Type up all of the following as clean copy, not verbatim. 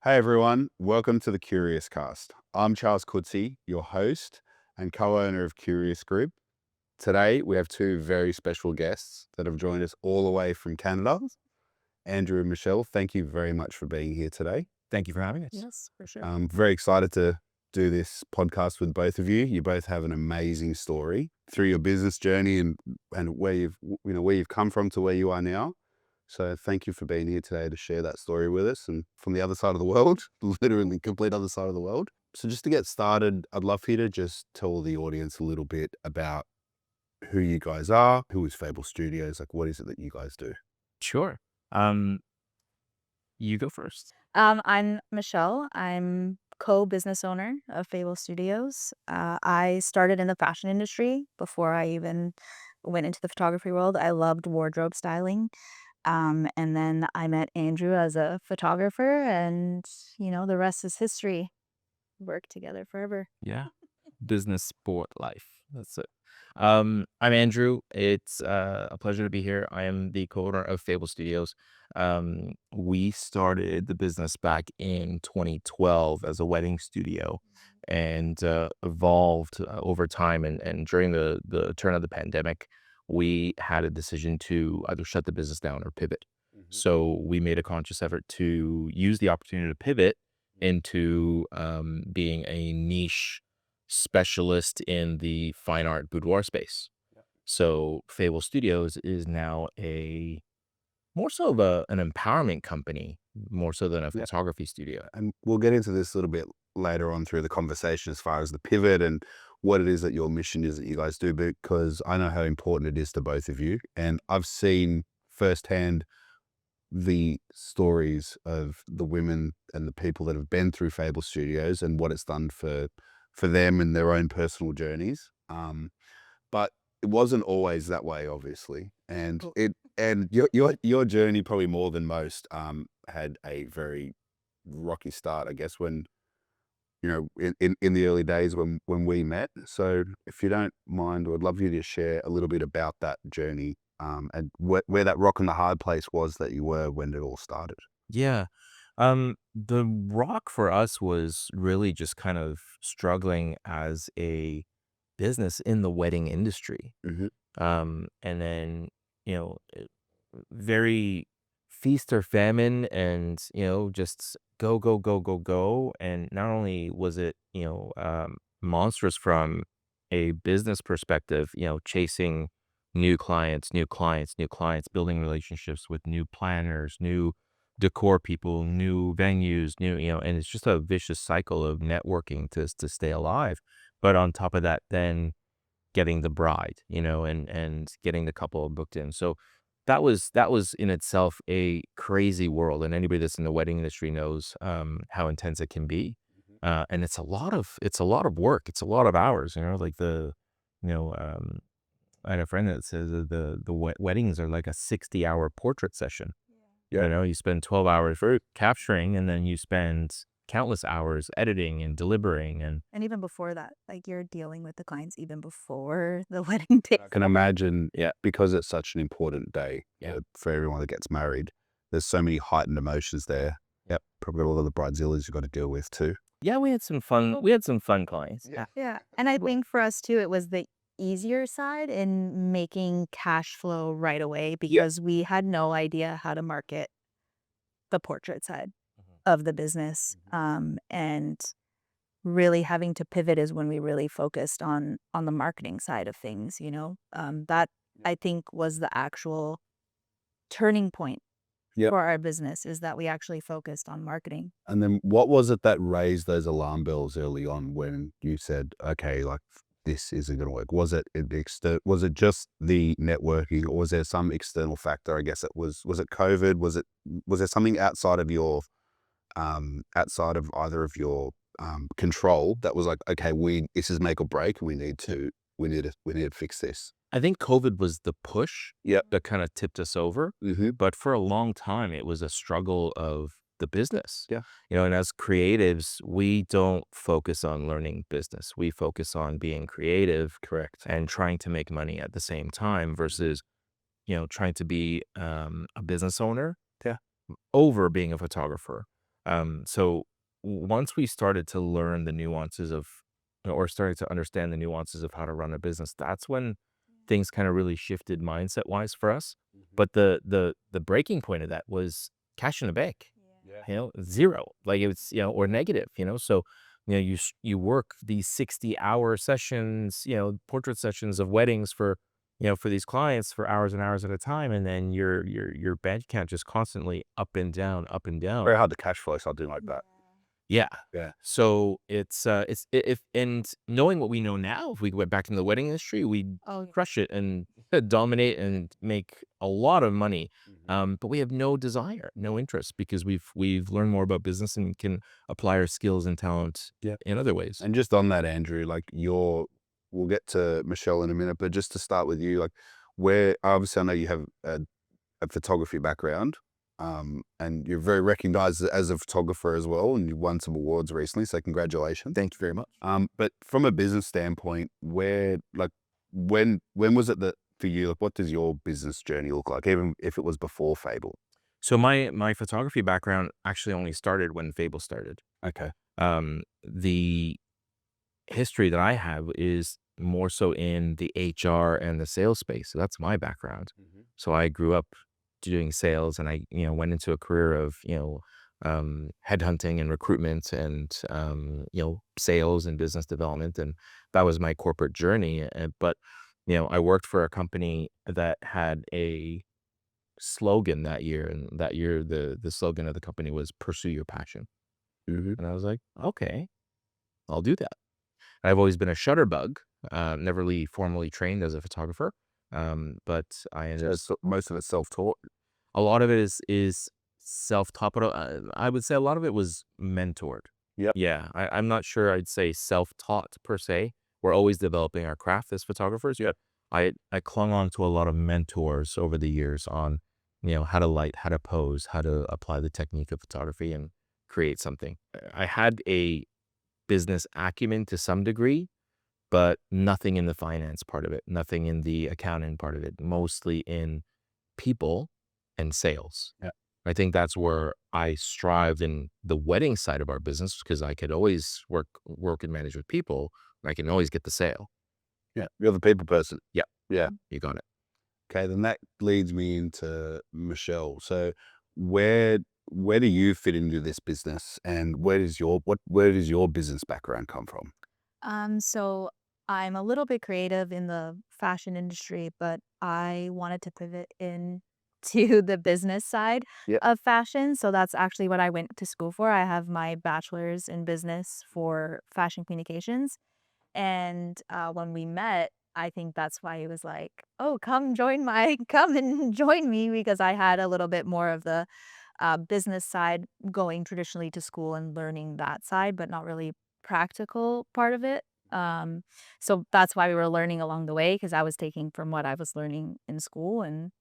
Hey everyone, welcome to the Kurious Cast. I'm Charles Coetzee, your host and co-owner of Kurious Group. Today we have two very special guests that have joined us all the way from Canada. Andrew and Michelle, thank you very much for being here today. Thank you for having us. Yes, for sure. I'm very excited to do this podcast with both of you. You both have an amazing story through your business journey and where you've come from to where you are now. So thank you for being here today to share that story with us and from the other side of the world, literally complete other side of the world. So just to get started, I'd love for you to just tell the audience a little bit about who you guys are, who is Fable Studios, like what is it that you guys do? Sure. You go first. I'm Michelle. I'm co-business owner of Fable Studios. I started in the fashion industry before I even went into the photography world. I loved wardrobe styling. And then I met Andrew as a photographer, and the rest is history. Worked together forever. Yeah. Business, sport, life. That's it. I'm Andrew. It's a pleasure to be here. I am the co-owner of Fable Studios. We started the business back in 2012 as a wedding studio and evolved over time. And during the turn of the pandemic, we had a decision to either shut the business down or pivot. So we made a conscious effort to use the opportunity to pivot into being a niche specialist in the fine art boudoir space. So Fable Studios is now a more so of an empowerment company, more so than a Yeah. photography studio. And we'll get into this a little bit later on through the conversation as far as the pivot and what it is that your mission is that you guys do, because I know how important it is to both of you. And I've seen firsthand the stories of the women and the people that have been through Fable Studios and what it's done for them and their own personal journeys. But it wasn't always that way, obviously. And Cool. your journey, probably more than most, had a very rocky start, I guess, when in the early days when we met. So if you don't mind, I'd love you to share a little bit about that journey, and where that rock and the hard place was that you were when it all started. Yeah. The rock for us was really just kind of struggling as a business in the wedding industry. Hmm. And then, very feast or famine and, just go, go, go, go, go. And not only was it, monstrous from a business perspective, chasing new clients, new clients, new clients, building relationships with new planners, new decor people, new venues, and it's just a vicious cycle of networking to stay alive. But on top of that, then getting the bride, and getting the couple booked in. So that was in itself a crazy world, and anybody that's in the wedding industry knows how intense it can be. And it's a lot of work. It's a lot of hours. Like you know, um, I had a friend that says that the weddings are like a 60-hour portrait session. Yeah. You spend 12 hours for capturing, and then you spend countless hours editing and delivering and And even before that, like you're dealing with the clients even before the wedding day. I can imagine, yeah, because it's such an important day, yeah. for everyone that gets married. There's so many heightened emotions there. Yep, probably got a lot of the bridezillas you've got to deal with too. Yeah, we had some fun. We had some fun clients. Yeah. Yeah. And I think for us too, it was the easier side in making cash flow right away because we had no idea how to market the portrait side of the business. And really having to pivot is when we really focused on the marketing side of things. That I think was the actual turning point Yep. for our business is that we actually focused on marketing. And then what was it that raised those alarm bells early on when you said, okay, like this isn't going to work? Was it just the networking, or was there some external factor? I guess was it COVID? Was there something outside of either of your control that was like, okay, this is make or break. We need to fix this. I think COVID was the push Yep. that kind of tipped us over. Mm-hmm. But for a long time, it was a struggle of the business. Yeah. And as creatives, we don't focus on learning business. We focus on being creative. Correct. And trying to make money at the same time versus, trying to be a business owner Yeah. over being a photographer. So once we started to learn the nuances of, or started to understand the nuances of how to run a business, that's when things kind of really shifted mindset wise for us. But the breaking point of that was cash in the bank, Yeah. zero, like it was, or negative, so you work these 60-hour sessions, portrait sessions of weddings for, for these clients for hours and hours at a time, and then your bank account just constantly up and down, up and down. Very hard to cash flow something like that. Yeah. Yeah. So it's if and knowing what we know now, if we went back into the wedding industry, we'd Oh, yeah. crush it and dominate and make a lot of money. But we have no desire, no interest, because we've learned more about business and can apply our skills and talent Yeah. in other ways. And just on that, Andrew, like we'll get to Michelle in a minute, but just to start with you, like where obviously I know you have a photography background, and you're very recognized as a photographer as well, and you won some awards recently, so congratulations. Thank you very much. But from a business standpoint, when was it that for you, like what does your business journey look like, even if it was before Fable? So my photography background actually only started when Fable started. Okay. The history that I have is more so in the HR and the sales space. So that's my background. So I grew up doing sales, and I, went into a career of, headhunting and recruitment and, sales and business development. And that was my corporate journey. But, I worked for a company that had a slogan that year. And that year, the slogan of the company was "Pursue Your Passion." And I was like, okay, I'll do that. I've always been a shutterbug, never really formally trained as a photographer. But I ended So up, most of it's self-taught. a lot of it is self-taught, but I would say a lot of it was mentored. Yep. Yeah, I'm not sure I'd say self-taught per se. We're always developing our craft as photographers. Yeah, I clung on to a lot of mentors over the years on, how to light, how to pose, how to apply the technique of photography and create something. I had a business acumen to some degree, but nothing in the finance part of it, nothing in the accounting part of it, mostly in people and sales. Yeah. I think that's where I strived in the wedding side of our business, because I could always work and manage with people. And I can always get the sale. Yeah. You're the people person. Yeah, Yeah. you got it. Okay, then that leads me into Michelle. So where where do you fit into this business, and where does your business background come from? So I'm a little bit creative in the fashion industry, but I wanted to pivot in to the business side Yep. of fashion. So that's actually what I went to school for. I have my bachelor's in business for fashion communications. And when we met, I think that's why he was like, "Oh, come and join me," because I had a little bit more of the business side, going traditionally to school and learning that side, but not really practical part of it. So that's why we were learning along the way, because I was taking from what I was learning in school and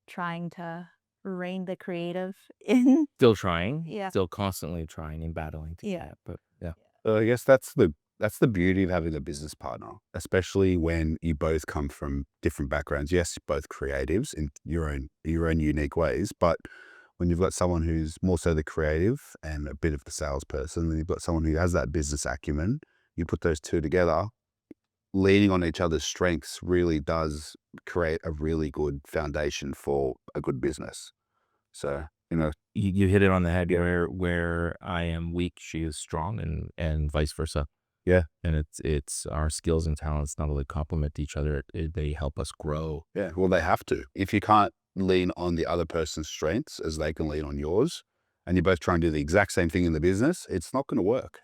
trying to rein the creative in. Still trying, Yeah. still constantly trying and battling to Yeah. but yeah. I guess that's the beauty of having a business partner, especially when you both come from different backgrounds. Yes, you're both creatives in your own unique ways, but when you've got someone who's more so the creative and a bit of the salesperson, then you've got someone who has that business acumen. You put those two together, leaning on each other's strengths really does create a really good foundation for a good business. So, You hit it on the head. Yeah. Where I am weak, she is strong, and vice versa. yeah, And it's our skills and talents not only complement each other, they help us grow. yeah. Well, they have to. If you can't lean on the other person's strengths as they can lean on yours, and you both try and do the exact same thing in the business, it's not going to work.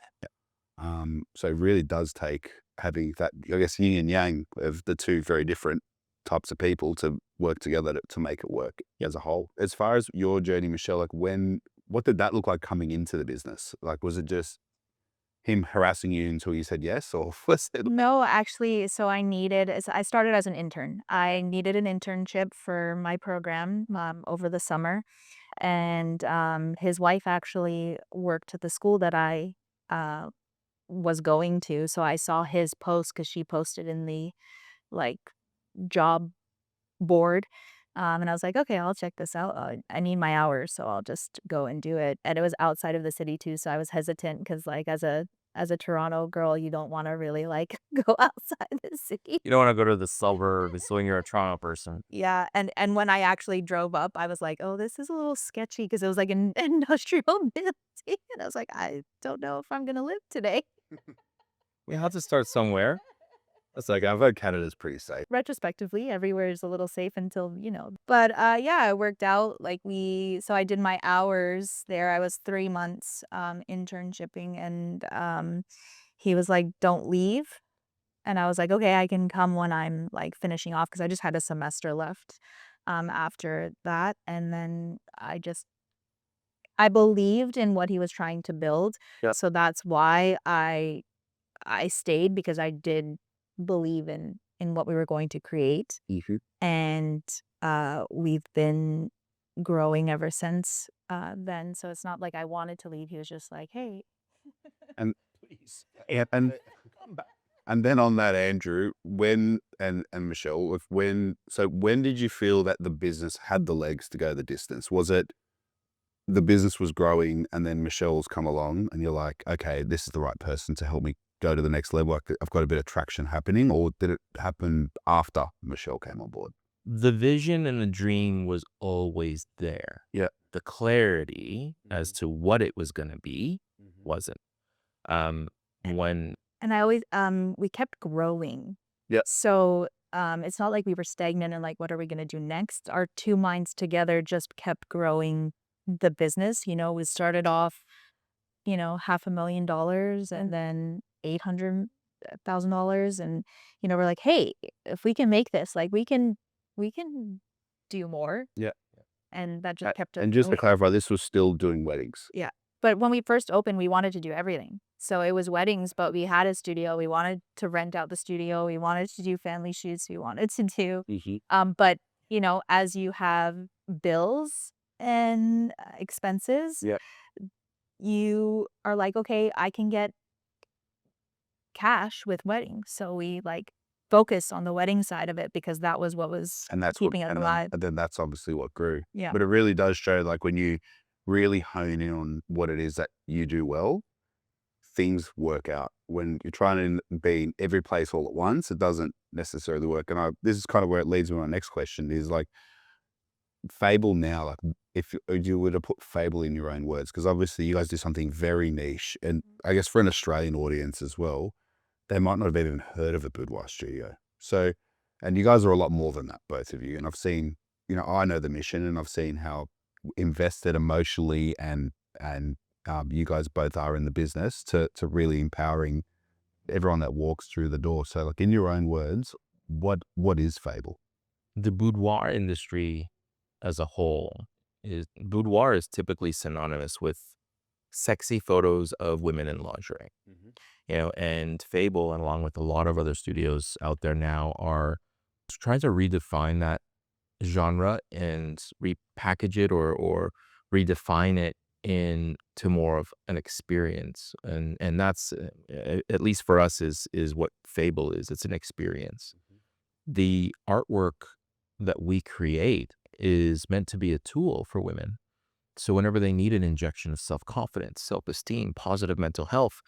So it really does take having that, I guess, yin and yang of the two very different types of people to work together to make it work as a whole. As far as your journey, Michelle, like what did that look like coming into the business? Like, was it just him harassing you until you said yes, or was it? No, actually, so I started as an intern. I needed an internship for my program over the summer. And his wife actually worked at the school that I uh, was going to. So I saw his post because she posted in the like job board. And I was like, okay, I'll check this out. I need my hours, so I'll just go and do it. And it was outside of the city too, so I was hesitant because, like, as a Toronto girl, you don't want to really like go outside the city. You don't want to go to the suburbs when you're a Toronto person. Yeah, and when I actually drove up, I was like, "Oh, this is a little sketchy because it was like an industrial building, and I was like, "I don't know if I'm gonna live today." We have to start somewhere. That's like, I've heard Canada's pretty safe. Retrospectively, everywhere is a little safe until, but, yeah, it worked out, like, so I did my hours there. I was 3 months, internshipping, and, he was like, "Don't leave," and I was like, "Okay, I can come when I'm, like, finishing off because I just had a semester left, after that, and then I believed in what he was trying to build, Yep. so that's why I stayed because I did believe in what we were going to create, Mhm. and, we've been growing ever since, then, so it's not like I wanted to leave, he was just like, "Hey." And Please. and and then on that, Andrew, when and Michelle, when did you feel that the business had the legs to go the distance? Was it the business was growing and then Michelle's come along and you're like, okay, this is the right person to help me go to the next level. I've got a bit of traction happening, or did it happen after Michelle came on board? The vision and the dream was always there. Yeah. The clarity as to what it was gonna be wasn't. Um, when And I always we kept growing. Yeah. So, it's not like we were stagnant and like, "What are we gonna do next?" Our 2 minds together just kept growing the business. We started off, $500,000 and then $800,000, and, we're like, "Hey, if we can make this, like, we can do more," Yeah. and that just kept us And just to going. clarify, this was still doing weddings. Yeah. But when we first opened, we wanted to do everything. So it was weddings, but we had a studio. We wanted to rent out the studio. We wanted to do family shoots. We wanted to do, Mhm. but as you have bills and expenses, Yeah. you are like, okay, I can get cash with weddings. So we like focused on the wedding side of it because that was what was And that's what, keeping us alive. and then that's obviously what grew. Yeah. But it really does show, like, when you really hone in on what it is that you do well, things work out. When you're trying to be in every place all at once, it doesn't necessarily work. And this is kind of where it leads me to my next question is, like, Fable now, like, if you were to put Fable in your own words, because obviously you guys do something very niche, and I guess for an Australian audience as well, they might not have even heard of a boudoir studio. So, and you guys are a lot more than that, both of you. And I've seen, I know the mission, and I've seen how invested emotionally and you guys both are in the business to really empowering everyone that walks through the door. So, like, in your own words, what is Fable? the boudoir industry as a whole boudoir is typically synonymous with sexy photos of women in lingerie. And Fable, and along with a lot of other studios out there now, are trying to redefine that genre and repackage it or redefine it into more of an experience. And that's at least for us is what Fable is. It's an experience. The artwork that we create is meant to be a tool for women. So whenever they need an injection of self-confidence, self-esteem, positive mental health,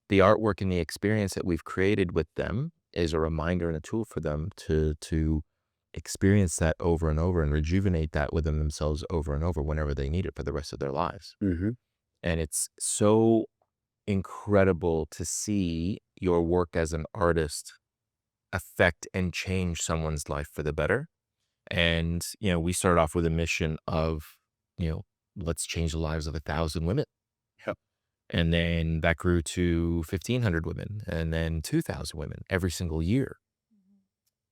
the artwork and the experience that we've created with them is a reminder and a tool for them to experience that over and over and rejuvenate that within themselves over and over whenever they need it for the rest of their lives. Mm-hmm. And it's so incredible to see your work as an artist affect and change someone's life for the better. And, we started off with a mission of, let's change the lives of 1,000 women. Yep. And then that grew to 1,500 women and then 2,000 women every single year.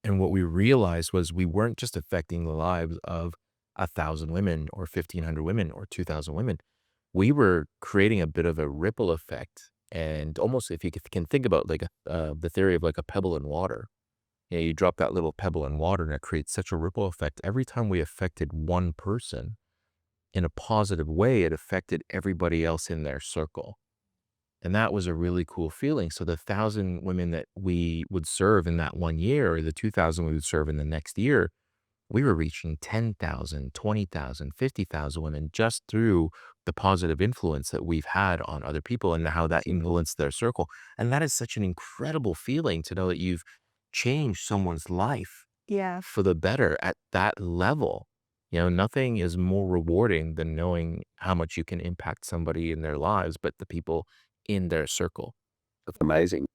And what we realized was we weren't just affecting the lives of 1,000 women or 1,500 women or 2,000 women. We were creating a bit of a ripple effect. And almost, if you can think about like the theory of like a pebble in water, you drop that little pebble in water and it creates such a ripple effect. Every time we affected one person in a positive way, it affected everybody else in their circle. And that was a really cool feeling. So the 1,000 women that we would serve in that one year, or the 2,000 we would serve in the next year, we were reaching 10,000, 20,000, 50,000 women just through the positive influence that we've had on other people and how that influenced their circle. And that is such an incredible feeling to know that you've changed someone's life Yeah. for the better at that level. Nothing is more rewarding than knowing how much you can impact somebody in their lives, but the people in their circle. That's amazing.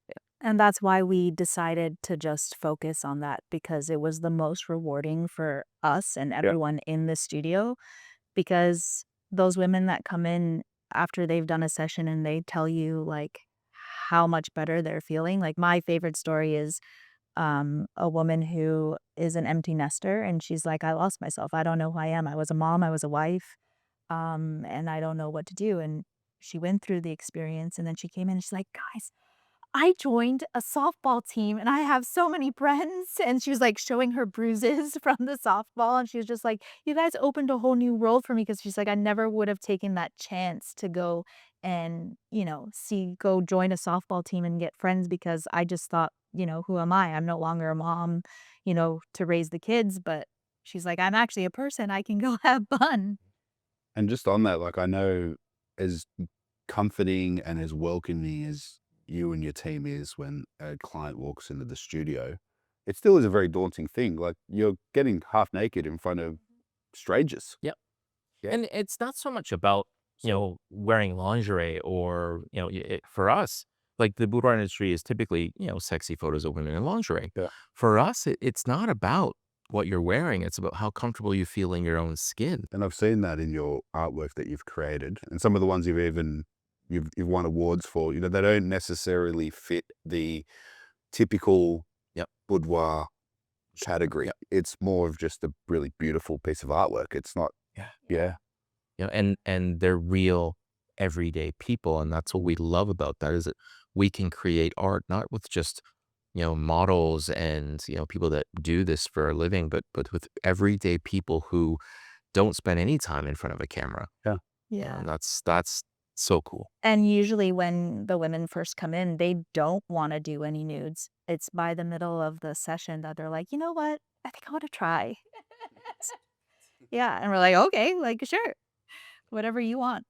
And that's why we decided to just focus on that because it was the most rewarding for us and everyone in the studio. Because those women that come in after they've done a session and they tell you like how much better they're feeling. Like my favorite story is a woman who is an empty nester and she's like, I lost myself. I don't know who I am. I was a mom, I was a wife, and I don't know what to do. And she went through the experience and then she came in and she's like, guys, I joined a softball team and I have so many friends. And she was like showing her bruises from the softball. And she was just like, you guys opened a whole new world for me. Because she's like, I never would have taken that chance to go and, go join a softball team and get friends because I just thought, who am I? I'm no longer a mom, to raise the kids. But she's like, I'm actually a person. I can go have fun. And just on that, like I know as comforting and as welcoming as you and your team is when a client walks into the studio, it still is a very daunting thing. Like you're getting half naked in front of strangers. Yep. Yeah. And it's not so much about, wearing lingerie or, for us, like the boudoir industry is typically, sexy photos of women in lingerie. Yeah. For us, it's not about what you're wearing. It's about how comfortable you feel in your own skin. And I've seen that in your artwork that you've created, and some of the ones you've won awards for. They don't necessarily fit the typical Yep. boudoir category. Yep. It's more of just a really beautiful piece of artwork. It's not. Yeah. Yeah. And they're real everyday people. And that's what we love about that is that we can create art, not with just, models and, people that do this for a living, but with everyday people who don't spend any time in front of a camera. Yeah. Yeah. And that's so cool. And usually when the women first come in, they don't wanna do any nudes. It's by the middle of the session that they're like, "You know what? I think I wanna try." Yeah, and we're like, "Okay, like, sure. Whatever you want."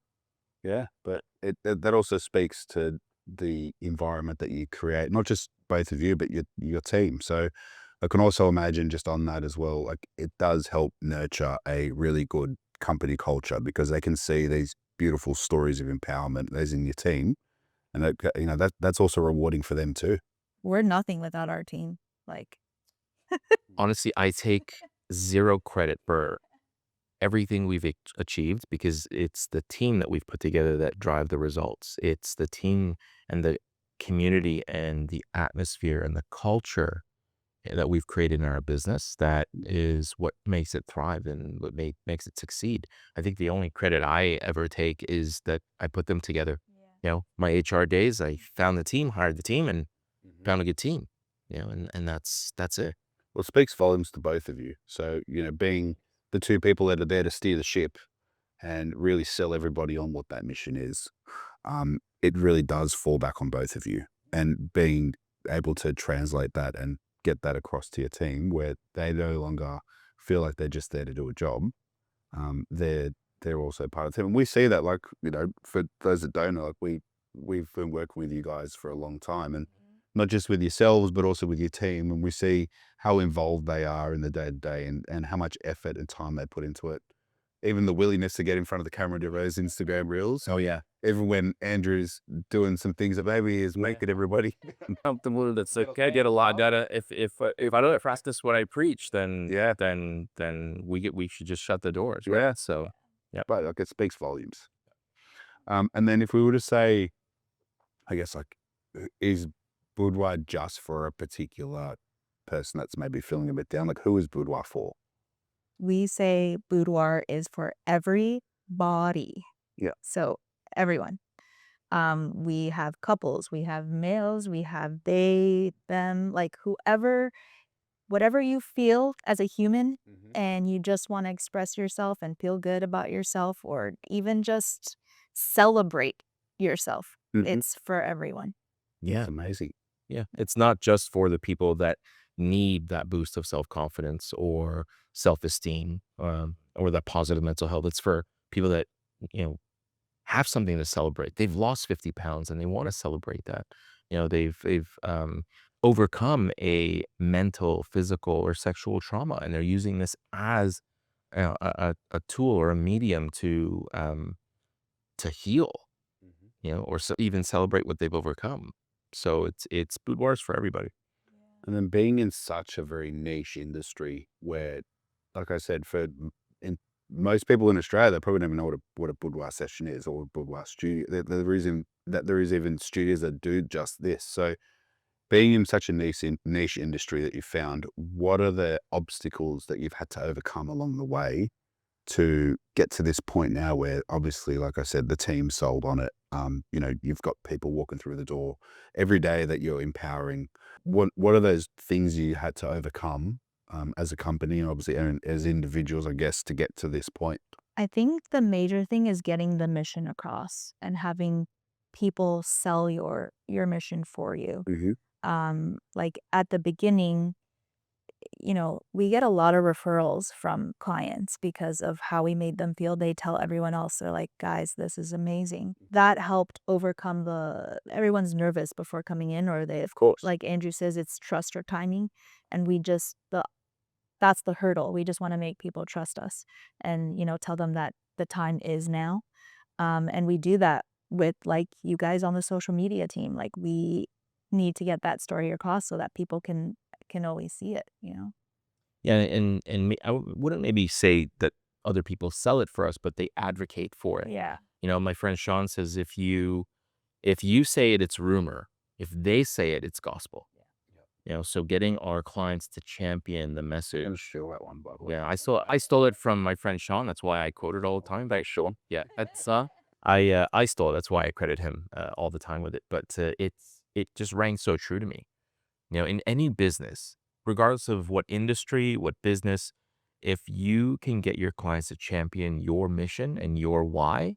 Yeah, but that also speaks to the environment that you create, not just both of you, but your team. So I can also imagine just on that as well, like it does help nurture a really good company culture because they can see these beautiful stories of empowerment that's in your team, and that's also rewarding for them too. We're nothing without our team. Like, Honestly, I take zero credit for everything we've achieved because it's the team that we've put together that drive the results. It's the team and the community and the atmosphere and the culture that we've created in our business that is what makes it thrive and what makes it succeed. I think the only credit I ever take is that I put them together. My HR days, I found the team, hired the team, and found a good team. And that's it. Well, it speaks volumes to both of you. So, being the two people that are there to steer the ship and really sell everybody on what that mission is, it really does fall back on both of you. And being able to translate that and get that across to your team where they no longer feel like they're just there to do a job. They're also part of the team. And we see that, like, for those that don't know, like we've been working with you guys for a long time, and not just with yourselves, but also with your team. And we see how involved they are in the day to day and how much effort and time they put into it. Even the willingness to get in front of the camera and do those Instagram reels. Oh yeah. Even when Andrew's doing some things that maybe is making everybody. Comfortable. That's okay. I get a lot. Gotta if I don't practice what I preach, then Yeah. then we should just shut the doors. Yeah. Right? So But like it speaks volumes. And then if we were to say, I guess like, is boudoir just for a particular person that's maybe feeling a bit down? Like who is boudoir for? we say boudoir is for everybody. Yeah. So, everyone. We have couples, we have males, we have they, them, like whatever you feel as a human and you just want to express yourself and feel good about yourself or even just celebrate yourself. Mhm. It's for everyone. yeah. Amazing. Yeah, it's not just for the people that need that boost of self-confidence or self-esteem, or that positive mental health. It's for people that, you know, have something to celebrate. They've lost 50 pounds and they want to celebrate that. They've overcome a mental, physical, or sexual trauma, and they're using this as a tool or a medium to heal, Mhm. or even celebrate what they've overcome. So it's boudoirs for everybody. And then being in such a very niche industry where, like I said, in most people in Australia, they probably don't even know what a boudoir session is or a boudoir studio. There is even studios that do just this. So being in such a niche industry that you found, what are the obstacles that you've had to overcome along the way to get to this point now where obviously, like I said, the team sold on it. You've got people walking through the door every day that you're empowering. What are those things you had to overcome as a company and obviously and as individuals, I guess, to get to this point? I think the major thing is getting the mission across and having people sell your mission for you. Hmm. Like at the beginning, we get a lot of referrals from clients because of how we made them feel. They tell everyone else, they're like, guys, this is amazing. That helped overcome everyone's nervous before coming in, or they, Of course. like Andrew says, it's trust or timing. And that's the hurdle. We just want to make people trust us and, tell them that the time is now. And we do that with like you guys on the social media team. Like we need to get that story across so that people can always see it. Yeah, I wouldn't maybe say that other people sell it for us, but they advocate for it. Yeah. My friend Sean says if you say it, it's rumor. If they say it, it's gospel. So getting our clients to champion the I'm message. gonna steal that one, by the way. Yeah, I stole it from my friend Sean. That's why I quote it all the time. Thanks, Sean. Yeah, I stole it. That's why I credit him all the time with it. But it just rang so true to me. In any business, regardless of what industry, what business, if you can get your clients to champion your mission and your why,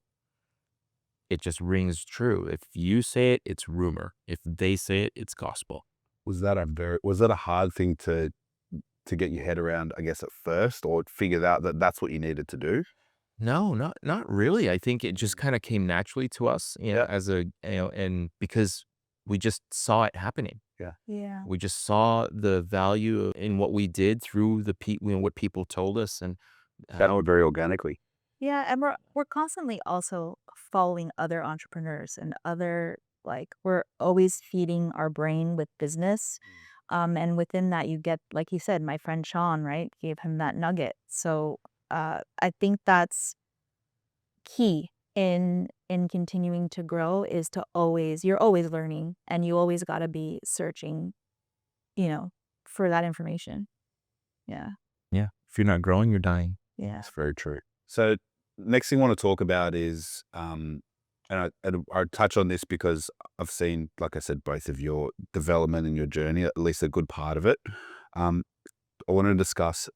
it just rings true. If you say it, it's rumor. If they say it, it's gospel. Was that a hard thing to get your head around, I guess, at first, or figured out that that's what you needed to do? No, not really. I think it just kind of came naturally to us, Yeah. and because we just saw it happening. Yeah. We just saw the value in what we did through what people told us, and That went very organically. Yeah, and we're constantly also following other entrepreneurs and we're always feeding our brain with business. And within that you get, like you said, my friend Sean, right, gave him that nugget. So I think that's key in continuing to grow is you're always learning and you always got to be searching, you know, for that information. Yeah. yeah, if you're not growing, you're dying. Yeah. That's very true. So next thing I want to talk about is, I touch on this because I've seen, like I said, both of your development and your journey, at least a good part of it. Um, I want to discuss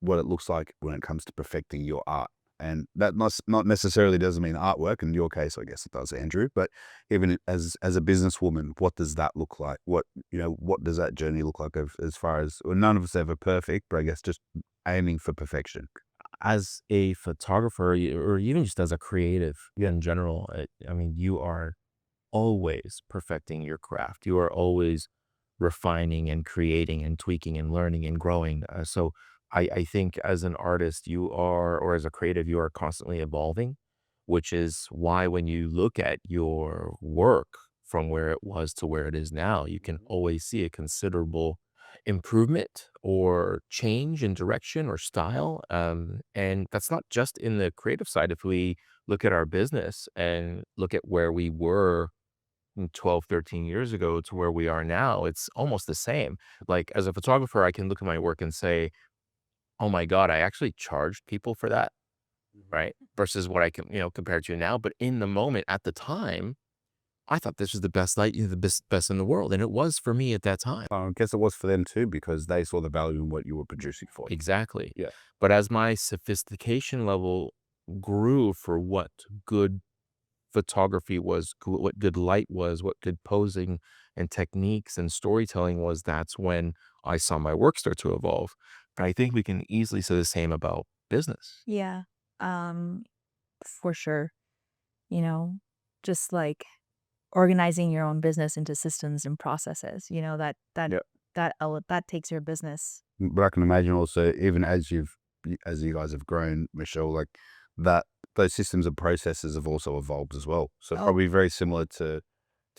what it looks like when it comes to perfecting your art. And that not necessarily doesn't mean artwork. In your case, I guess it does, Andrew. But even as a businesswoman, what does that look like? What does that journey look like as far as, well, none of us are ever perfect, but I guess just aiming for perfection. As a photographer, or even just as a creative in general, I mean, you are always perfecting your craft. You are always refining and creating and tweaking and learning and growing. So I think as an artist, or as a creative, you are constantly evolving, which is why when you look at your work from where it was to where it is now, you can always see a considerable improvement or change in direction or style. And that's not just in the creative side. If we look at our business and look at where we were 12, 13 years ago to where we are now, it's almost the same. Like as a photographer, I can look at my work and say, oh my God, I actually charged people for that, right? Versus what I can, compared to now. But in the moment at the time, I thought this was the best light, the best in the world. And it was for me at that time. I guess it was for them too, because they saw the value in what you were producing for them. Exactly. Yeah. But as my sophistication level grew for what good photography was, what good light was, what good posing and techniques and storytelling was, that's when I saw my work start to evolve. But I think we can easily say the same about business. Yeah. Um, for sure. You know, just like organizing your own business into systems and processes, Yeah. that takes your business. But I can imagine also, even as as you guys have grown, Michelle, like that, those systems and processes have also evolved as well. So Oh, probably very similar to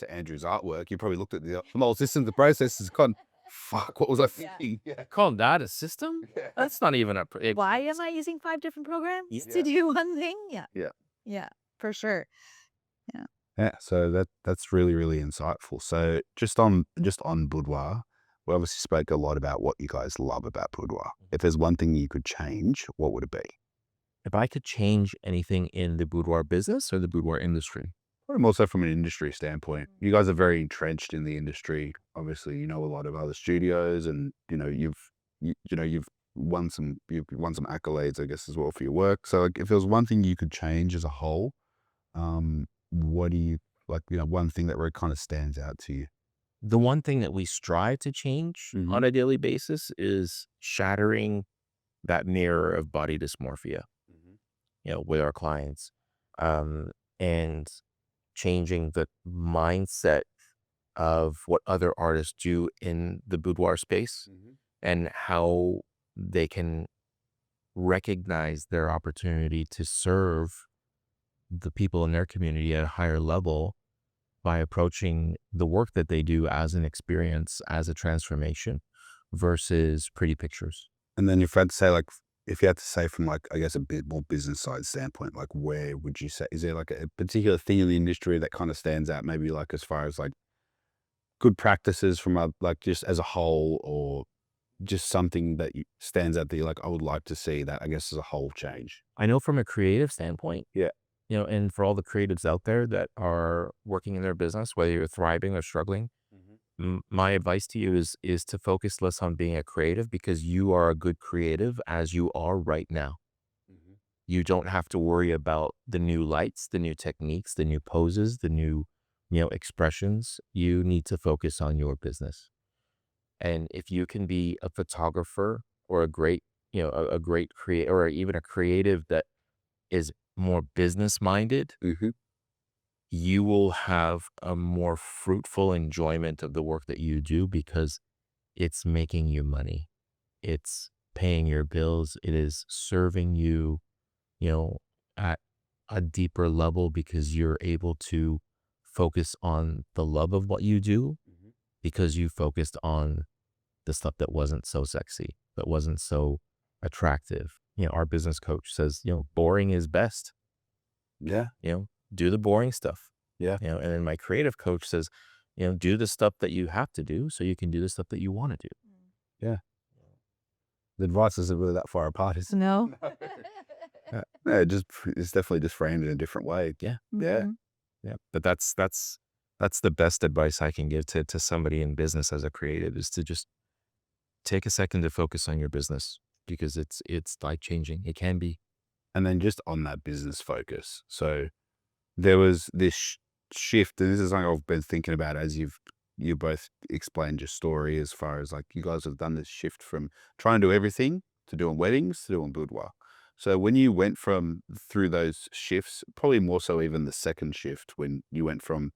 Andrew's artwork. You probably looked at the whole systems and processes, gone, fuck, what was I yeah. thinking? Yeah. Call that a system? Yeah. That's not even Why am I using 5 different programs Yeah. to do one thing? Yeah. Yeah. Yeah, for sure. Yeah, so that's really, really insightful. So just on boudoir, we obviously spoke a lot about what you guys love about boudoir. If there's one thing you could change, what would it be? If I could change anything in the boudoir business or the boudoir industry, But also from an industry standpoint, you guys are very entrenched in the industry. Obviously, you know a lot of other studios, and you've won some accolades, I guess, as well for your work. So, like, if there was one thing you could change as a whole, what do you like? One thing that really kind of stands out to you. the one thing that we strive to change on a daily basis is shattering that mirror of body dysmorphia, with our clients, um, and changing the mindset of what other artists do in the boudoir space and how they can recognize their opportunity to serve the people in their community at a higher level by approaching the work that they do as an experience, as a transformation versus pretty pictures. And then if you had to say from like, I guess, a bit more business side standpoint, like where would you say, is there like a particular thing in the industry that kind of stands out, maybe like as far as like good practices from like just as a whole, or just something that stands out that you're like, I would like to see that, I guess, as a whole change? I know from a creative standpoint, Yeah. and for all the creatives out there that are working in their business, whether you're thriving or struggling, my advice to you is to focus less on being a creative, because you are a good creative as you are right now. You don't have to worry about the new lights, the new techniques, the new poses, the new, expressions. You need to focus on your business. And if you can be a photographer or a great, a great creator, or even a creative that is more business minded, Mm-hmm. you will have a more fruitful enjoyment of the work that you do, because it's making you money. It's paying your bills. It is serving you, you know, at a deeper level, because you're able to focus on the love of what you do, because you focused on the stuff that wasn't so sexy, that wasn't so attractive. Our business coach says, boring is best, Yeah. do the boring stuff. Yeah. And then my creative coach says, do the stuff that you have to do so you can do the stuff that you want to do. Yeah. The advice isn't really that far apart, is it? No. No, it's definitely just framed in a different way. Yeah. Yeah. Mhm. Yeah. But that's the best advice I can give to somebody in business as a creative, is to just take a second to focus on your business, because it's life changing. It can be. And then just on that business focus. So there was this shift, and this is something I've been thinking about as you both explained your story, as far as like you guys have done this shift from trying to do everything to doing weddings to doing boudoir. So when you went from through those shifts, probably more so even the second shift, when you went from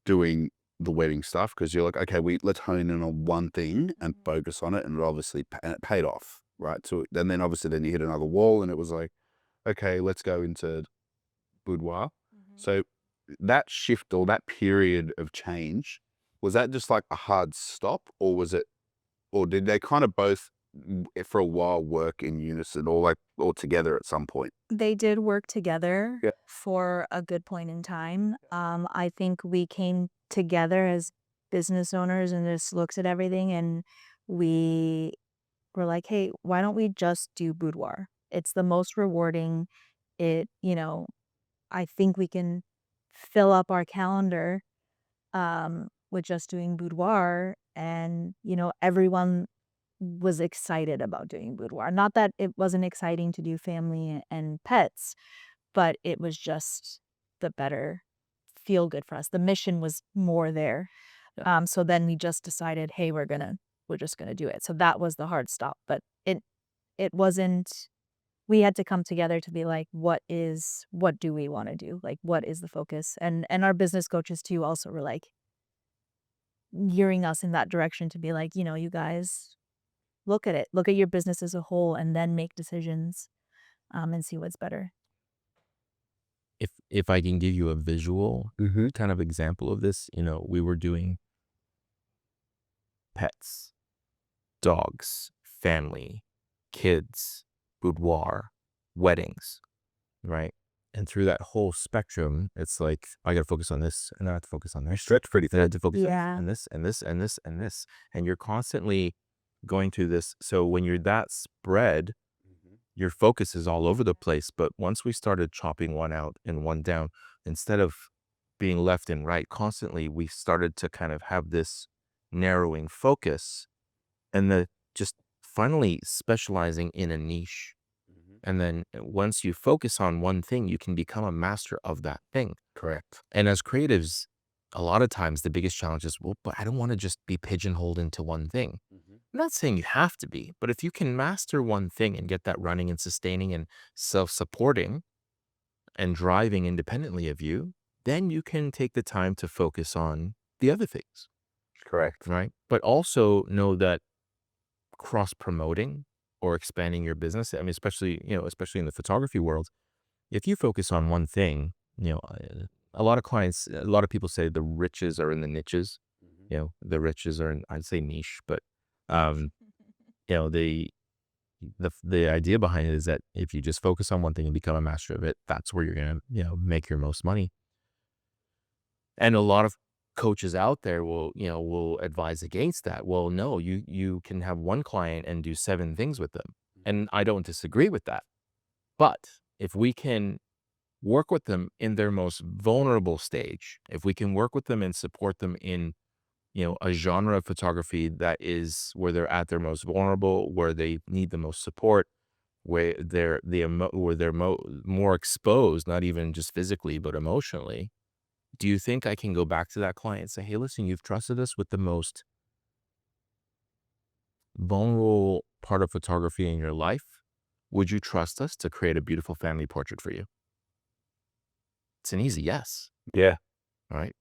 doing the wedding stuff, because you're like, okay, let's hone in on one thing and focus on it, and and it paid off, right? So and then obviously then you hit another wall, and it was like, okay, let's go into boudoir. So that shift or that period of change, was that just like a hard stop, or or did they kind of both for a while work in unison, or like or together at some point? They did work together Yeah. for a good point in time. I think we came together as business owners and just looked at everything, and we were like, hey, why don't we just do boudoir? It's the most rewarding. I think we can fill up our calendar with just doing boudoir, and, everyone was excited about doing boudoir. Not that it wasn't exciting to do family and pets, but it was just the better feel good for us. The mission was more there. So then we just decided, hey, we're just gonna do it. So that was the hard stop. But it wasn't, we had to come together to be like, what do we want to do? Like, what is the focus? And our business coaches too also were like gearing us in that direction to be like, you guys look at it, look at your business as a whole, and then make decisions, and see what's better. If I can give you a visual Mm-hmm. kind of example of this, we were doing pets, dogs, family, kids, boudoir, weddings, right? And through that whole spectrum, it's like, I got to focus on this, and I have to focus on this. Stretch pretty Then I thin. have to focus Yeah. on this, and this, and this, and this. And you're constantly going through this. So when you're that spread, your focus is all over the place. But once we started chopping one out and one down, instead of being left and right constantly, we started to kind of have this narrowing focus, and just finally specializing in a niche. And then once you focus on one thing, you can become a master of that thing. Correct. And as creatives, a lot of times the biggest challenge is, well, but I don't want to just be pigeonholed into one thing. I'm not saying you have to be, but if you can master one thing and get that running and sustaining and self-supporting and driving independently of you, then you can take the time to focus on the other things, Correct. right? But also know that cross-promoting or expanding your business, I mean, especially in the photography world, if you focus on one thing, a lot of people say the riches are in the niches. The riches are in, I'd say, niche, but the idea behind it is that if you just focus on one thing and become a master of it, that's where you're gonna, make your most money. And a lot of coaches out there will advise against that. Well, no, you can have one client and do 7 things with them. And I don't disagree with that. But if we can work with them in their most vulnerable stage, if we can work with them and support them in, a genre of photography that is where they're at their most vulnerable, where they need the most support, where they're more exposed, not even just physically, but emotionally. Do you think I can go back to that client and say, hey, listen, you've trusted us with the most vulnerable part of photography in your life. Would you trust us to create a beautiful family portrait for you? It's an easy yes. Yeah. Right?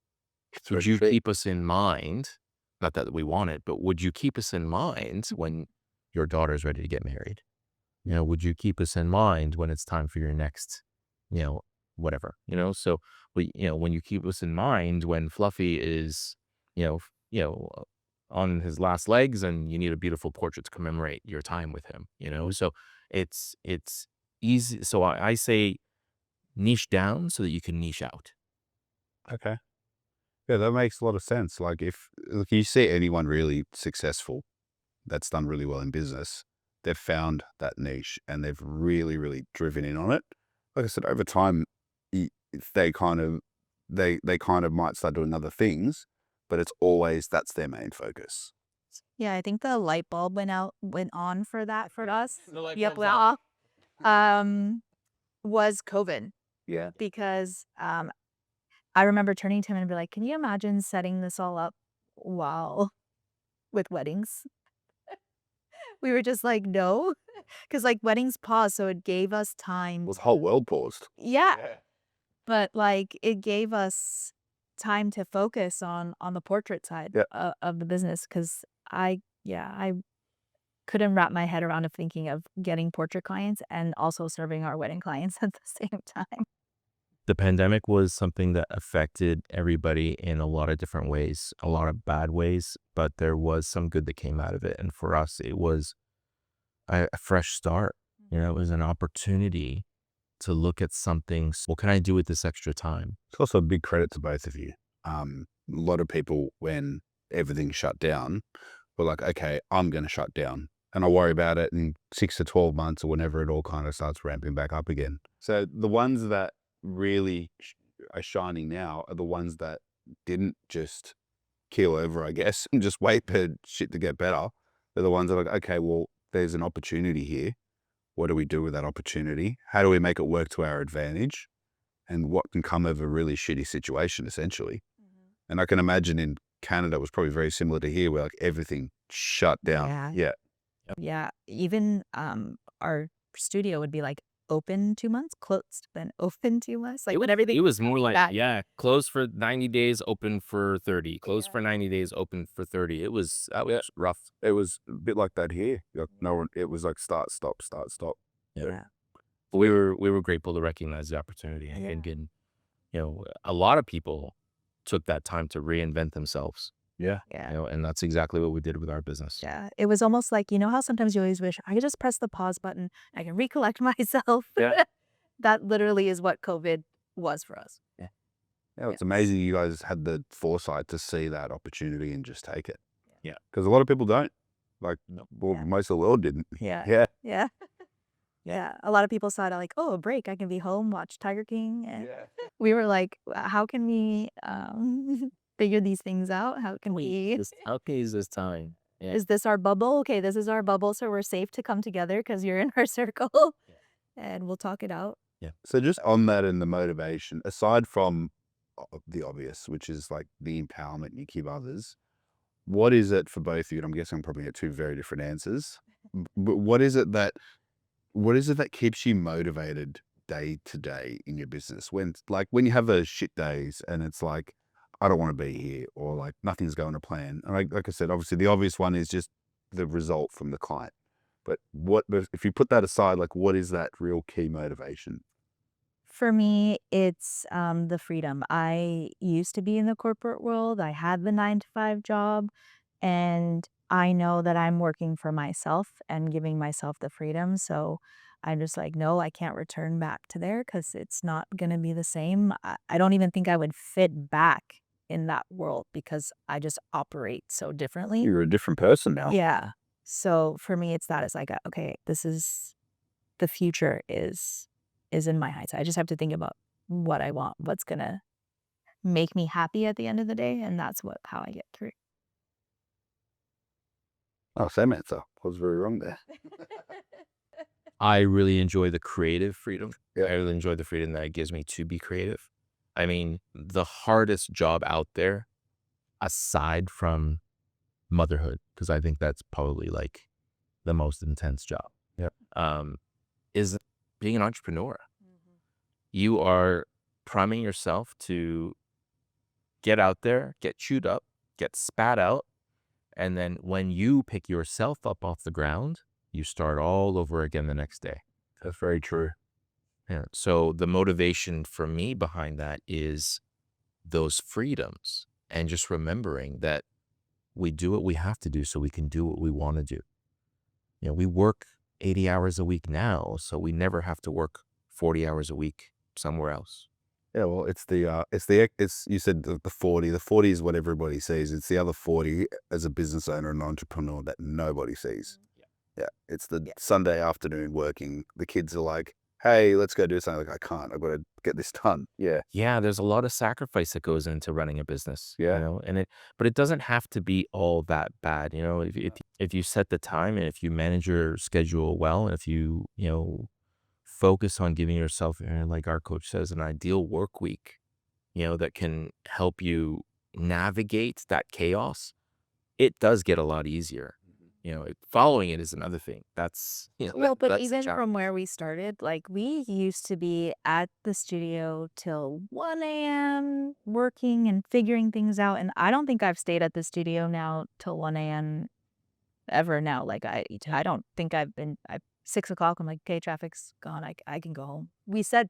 Would you keep us in mind? Not that we want it, but would you keep us in mind when your daughter's ready to get married? Would you keep us in mind when it's time for your next, whatever, so when you keep us in mind when Fluffy is, on his last legs and you need a beautiful portrait to commemorate your time with him, so it's easy. So I say niche down so that you can niche out. Okay. Yeah, that makes a lot of sense. Like if you see anyone really successful that's done really well in business, they've found that niche and they've really, really driven in on it. Like I said, over time, they kind of might start doing other things, but it's always that's their main focus. Yeah, I think the light bulb went on for that for us. The light Yep, bulb's went off. off. Was COVID, Yeah. because I remember turning to him and be like, "Can you imagine setting this all up while with weddings?" We were just like, "No," because like weddings paused, so it gave us time. Well, the whole world paused. Yeah, but like it gave us time to focus on the portrait side, Yeah. of the business, because I couldn't wrap my head around of thinking of getting portrait clients and also serving our wedding clients at the same time. The pandemic was something that affected everybody in a lot of different ways, a lot of bad ways, but there was some good that came out of it. And for us, it was a fresh start. It was an opportunity to look at something. What can I do with this extra time? It's also a big credit to both of you. A lot of people, when everything shut down, were like, okay, I'm going to shut down. And I'll worry about it in 6 to 12 months or whenever it all kind of starts ramping back up again. So the ones that really are shining now are the ones that didn't just keel over, I guess, and just wait for shit to get better. They're the ones that are like, okay, well, there's an opportunity here. What do we do with that opportunity? How do we make it work to our advantage? and what can come of a really shitty situation, essentially. And I can imagine in Canada it was probably very similar to here, where like everything shut down. Yeah. Yeah. Yeah. Even our studio would be like open 2 months, closed, then open 2 months. Like when everything It was more like, back. yeah, closed for 90 days, open for 30. Closed Yeah. for 90 days, open for 30. That was rough. It was a bit like that here. Like no one. It was like start, stop, start, stop. Yeah. But we were grateful to recognize the opportunity Yeah. and get, a lot of people took that time to reinvent themselves, Yeah. Yeah. and that's exactly what we did with our business. Yeah. It was almost like, you know how sometimes you always wish I could just press the pause button, I can recollect myself. Yeah. That literally is what COVID was for us. Yeah, it's amazing you guys had the foresight to see that opportunity and just take it. Yeah. Because a lot of people don't. Like, No. well, Yeah. most of the world didn't. Yeah. Yeah. Yeah. Yeah. A lot of people saw it like, oh, a break. I can be home, watch Tiger King. And we were like, how can we figure these things out? How can we? How okay is this time? Yeah. Is this our bubble? Okay, this is our bubble. So we're safe to come together because you're in our circle and we'll talk it out. So just on that and the motivation, aside from the obvious, which is like the empowerment you give others, what is it for both of you? And I'm guessing I'm probably at two very different answers. But what is it that keeps you motivated day to day in your business? When you have those shit days and it's like, I don't want to be here, or like nothing's going to plan. And like I said, obviously the obvious one is just the result from the client. But if you put that aside, like what is that real key motivation? For me, it's the freedom. I used to be in the corporate world. I had the 9 to 5 job, and I know that I'm working for myself and giving myself the freedom. So I'm just like, no, I can't return back to there because it's not going to be the same. I don't even think I would fit back in that world because I just operate so differently. You're a different person now. Yeah. So for me, it's that. It's like, okay, this is the future is in my eyes. I just have to think about what I want, what's gonna make me happy at the end of the day, and that's how I get through. Oh, same answer. I was very wrong there. I really enjoy the creative freedom. Yeah. I really enjoy the freedom that it gives me to be creative. I mean, the hardest job out there, aside from motherhood, because I think that's probably like the most intense job. Yeah. Is being an entrepreneur. You are priming yourself to get out there, get chewed up, get spat out, and then when you pick yourself up off the ground, you start all over again the next day. That's very true. Yeah. So the motivation for me behind that is those freedoms and just remembering that we do what we have to do so we can do what we want to do. We work 80 hours a week now, so we never have to work 40 hours a week somewhere else. Yeah, well, you said the 40. The 40 is what everybody sees. It's the other 40 as a business owner and entrepreneur that nobody sees. Yeah. It's the Sunday afternoon working. The kids are like, hey, let's go do something. Like, I can't. I've got to get this done. Yeah. Yeah, there's a lot of sacrifice that goes into running a business. Yeah. But it doesn't have to be all that bad. If you set the time and if you manage your schedule well, and if you, focus on giving yourself, like our coach says, an ideal work week, that can help you navigate that chaos, it does get a lot easier. Following it is another thing. That's, Well, but that's the even challenge. from where we started, like we used to be at the studio till 1 a.m. working and figuring things out. And I don't think I've stayed at the studio now till 1 a.m. ever now. Like I don't think I've been, 6 o'clock, I'm like, okay, traffic's gone. I can go home. We set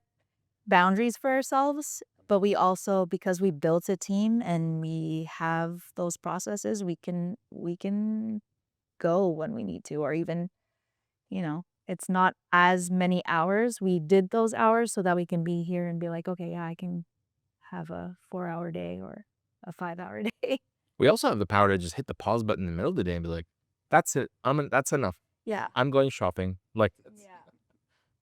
boundaries for ourselves, but we also, because we built a team and we have those processes, we can go when we need to, or even, it's not as many hours. We did those hours so that we can be here and be like, okay, yeah, I can have a 4-hour day or a 5-hour day. We also have the power to just hit the pause button in the middle of the day and be like, that's it. That's enough. Yeah. I'm going shopping. Like,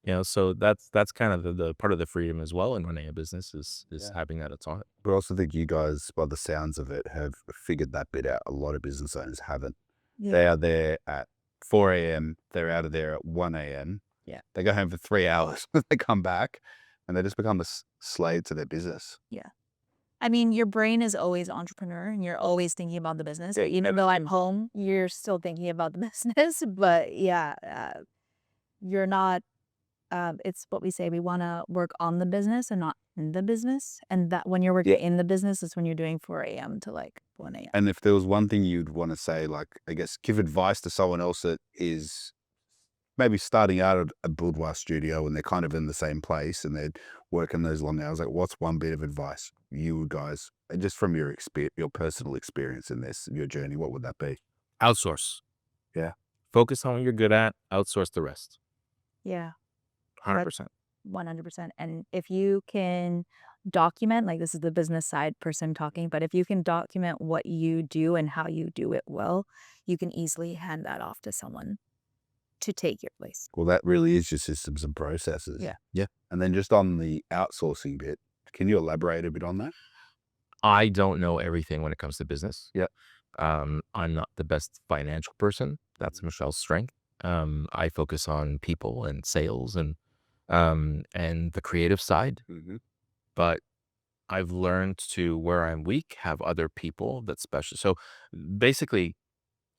Yeah. so that's kind of the part of the freedom as well in running a business is having that autonomy. But I also think you guys, by the sounds of it, have figured that bit out. A lot of business owners haven't. Yeah. They are there at 4 a.m. They're out of there at 1 a.m. Yeah. They go home for 3 hours. They come back. and they just become a slave to their business. I mean, your brain is always entrepreneur and you're always thinking about the business. Yeah, Even though I'm home, you're still thinking about the business. But you're not, it's what we say, we want to work on the business and not in the business. And that when you're working in the business is when you're doing 4 a.m. to like 1 a.m. And if there was one thing you'd want to say, like, I guess, give advice to someone else that is maybe starting out at a boudoir studio and they're kind of in the same place and they're working those long hours, like, what's one bit of advice you guys, and just from your personal experience in this, your journey, what would that be? Outsource. Yeah. Focus on what you're good at. Outsource the rest. Yeah. 100%. 100%. And if you can document, like this is the business side person talking, but if you can document what you do and how you do it well, you can easily hand that off to someone to take your place. Well, that really is your systems and processes. Yeah. And then just on the outsourcing bit, can you elaborate a bit on that? I don't know everything when it comes to business. Yeah. I'm not the best financial person. That's Michelle's strength. I focus on people and sales and the creative side. But I've learned to, where I'm weak, have other people that special. So basically,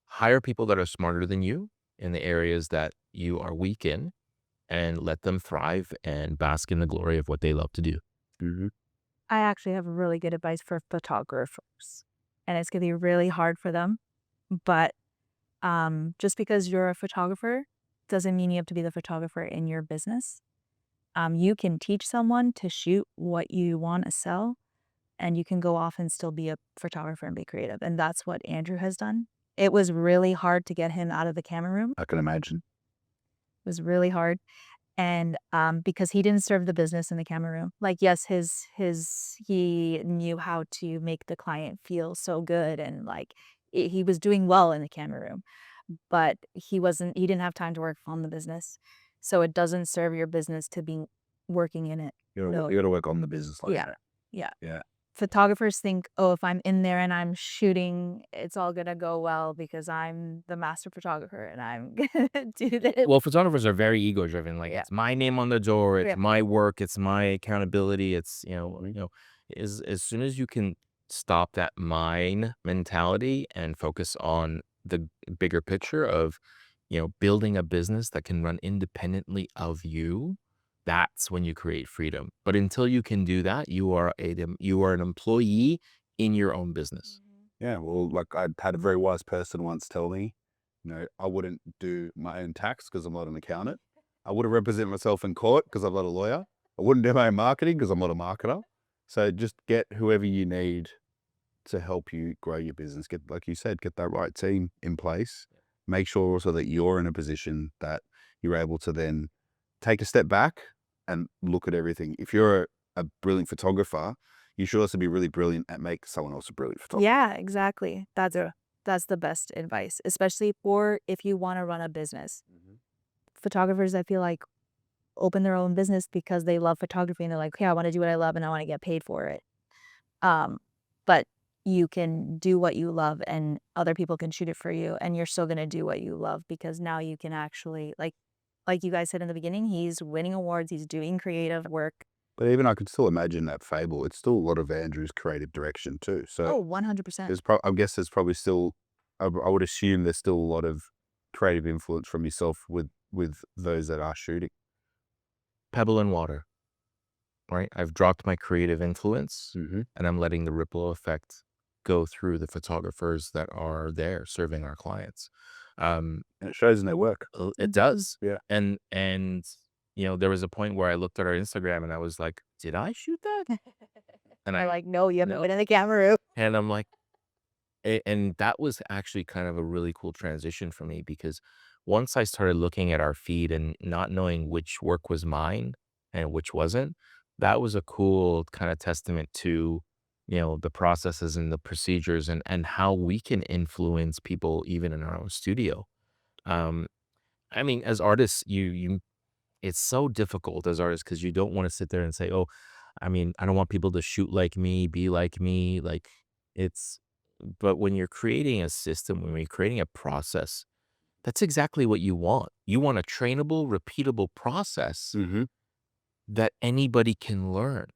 hire people that are smarter than you in the areas that you are weak in, and let them thrive and bask in the glory of what they love to do. I actually have really good advice for photographers, and it's going to be really hard for them. But just because you're a photographer doesn't mean you have to be the photographer in your business. You can teach someone to shoot what you want to sell, and you can go off and still be a photographer and be creative. And that's what Andrew has done. It was really hard to get him out of the camera room. I can imagine. It was really hard. And because he didn't serve the business in the camera room. Like, yes, he knew how to make the client feel so good, and like he was doing well in the camera room, but he didn't have time to work on the business. So it doesn't serve your business to be working in it. You got to work on the business like that. Yeah. Photographers think, oh, if I'm in there and I'm shooting, it's all gonna go well because I'm the master photographer and I'm gonna do this. Well, photographers are very ego driven. Like, it's my name on the door. It's Yeah. my work. It's my accountability. It's, as soon as you can stop that mine mentality and focus on the bigger picture of, building a business that can run independently of you, that's when you create freedom. But until you can do that, you are an employee in your own business. Yeah, well, like I had a very wise person once tell me, I wouldn't do my own tax because I'm not an accountant. I wouldn't represent myself in court because I'm not a lawyer. I wouldn't do my own marketing because I'm not a marketer. So just get whoever you need to help you grow your business. Get, like you said, get that right team in place. Make sure also that you're in a position that you're able to then take a step back and look at everything. If you're a brilliant photographer, you should also be really brilliant at make someone else a brilliant photographer. Yeah, exactly. That's the best advice, especially for if you want to run a business. Photographers, I feel like, open their own business because they love photography and they're like, yeah, I want to do what I love and I want to get paid for it. But you can do what you love and other people can shoot it for you, and you're still going to do what you love because now you can actually, like you guys said in the beginning, he's winning awards, he's doing creative work. But even I could still imagine that Fable, it's still a lot of Andrew's creative direction too. So 100%. I guess there's probably still, I would assume there's still a lot of creative influence from yourself with those that are shooting. Pebble in water, right? I've dropped my creative influence Mm-hmm. and I'm letting the ripple effect go through the photographers that are there serving our clients. And it shows in their work. It does. Yeah. And there was a point where I looked at our Instagram and I was like, did I shoot that? And I'm like, no, you haven't been in the camera room. And I'm like, and that was actually kind of a really cool transition for me, because once I started looking at our feed and not knowing which work was mine and which wasn't, that was a cool kind of testament to, the processes and the procedures and how we can influence people even in our own studio. I mean, as artists, it's so difficult as artists because you don't want to sit there and say, oh, I mean, I don't want people to shoot like me, be like me. Like, but when you're creating a system, when you're creating a process, that's exactly what you want. You want a trainable, repeatable process Mm-hmm. that anybody can learn.